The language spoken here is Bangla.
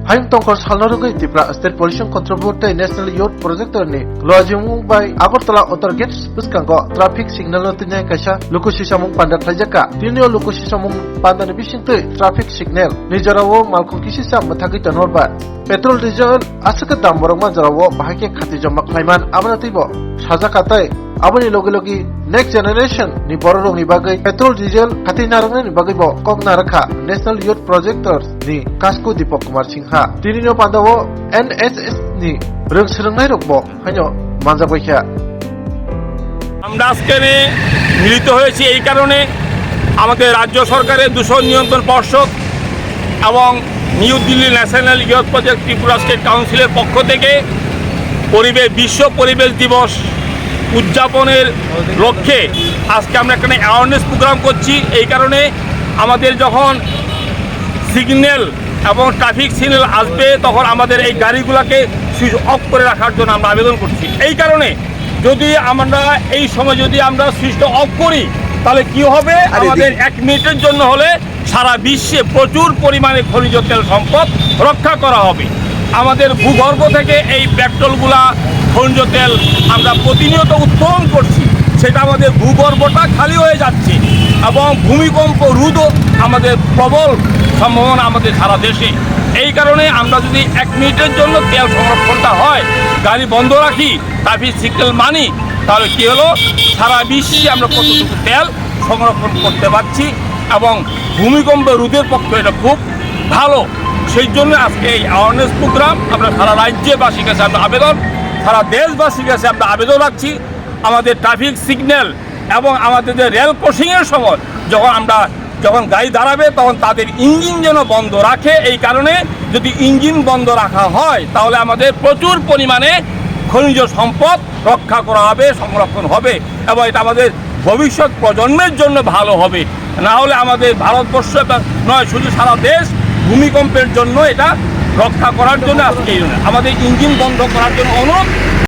Hayung tongkor salnorugui Tripura State Pollution Control Board National Youth Projector ni loajimu by Agartala Outer Gates Buskango traffic signal notinya kaisa lukusi samung pandat rajaka tinio lukusi samung pandan bisingte traffic signal nijarawo malkon kisi sam mathagi tanorba petrol diesel asaka dam borongma jarawo bahake khati jamak laiman amnatibo saja katai aboni logi next generation ni bororong ni bagai petrol diesel khati narangna ni bagai bo kok narakha National Youth Projectors ni Kasko Deepak Kumar Singha tinino pandawo NSS ni রংসরংনাই রকবো হাইনো Manza বইখা আমরা আজকে মিলিত হয়েছি এই কারণে আমাদের রাজ্য সরকারের দূষণ নিয়ন্ত্রণ পর্ষদ এবং new Delhi national youth project Tripura state কাউন্সিলের পক্ষ থেকে বিশ্ব পরিবেশ দিবস উদযাপনের লক্ষ্যে আজকে আমরা এখানে অ্যাওয়ারনেস প্রোগ্রাম করছি। এই কারণে আমাদের যখন সিগন্যাল এবং ট্রাফিক সিগন্যাল আসবে তখন আমাদের এই গাড়িগুলোকে সুইচ অফ করে রাখার জন্য আমরা আবেদন করছি। এই কারণে যদি আমরা এই সময় যদি আমরা সুইচটা অফ করি তাহলে কি হবে, আমাদের 1 মিনিটের জন্য হলে সারা বিশ্বে প্রচুর পরিমাণে খনিজ তেল সম্পদ রক্ষা করা হবে। আমাদের ভূগর্ভ থেকে এই পেট্রোলগুলা খনিজ তেল আমরা প্রতিনিয়ত উত্তোলন করছি, সেটা আমাদের ভূগর্ভটা খালি হয়ে যাচ্ছে এবং ভূমিকম্প রোধও আমাদের প্রবল সম্ভাবনা আমাদের সারা দেশে। এই কারণে আমরা যদি 1 মিনিটের জন্য তেল সংরক্ষণটা হয়, গাড়ি বন্ধ রাখি, ট্রাফিক সিগন্যাল মানি, তাহলে কী হলো সারা বিশ্বে আমরা কতটুকু তেল সংরক্ষণ করতে পারছি এবং ভূমিকম্প রোধের পক্ষে এটা খুব ভালো। সেই জন্য আজকে এই অ্যাওয়ারনেস প্রোগ্রাম আমরা সারা রাজ্যবাসীর কাছে আমরা আবেদন, সারা দেশবাসীর কাছে আমরা আবেদন রাখছি। আমাদের ট্রাফিক সিগন্যাল এবং আমাদের যে রেল ক্রসিংয়ের সময় যখন গাড়ি দাঁড়াবে তখন তাদের ইঞ্জিন যেন বন্ধ রাখে। এই কারণে যদি ইঞ্জিন বন্ধ রাখা হয় তাহলে আমাদের প্রচুর পরিমাণে খনিজ সম্পদ রক্ষা করা হবে, সংরক্ষণ হবে এবং এটা আমাদের ভবিষ্যৎ প্রজন্মের জন্য ভালো হবে। না হলে আমাদের ভারতবর্ষ নয়, শুধু সারা দেশ ভূমিকম্পের জন্য এটা রক্ষা করার জন্য আজকে আমাদের ইঞ্জিন বন্ধ করার জন্য অনুরোধ।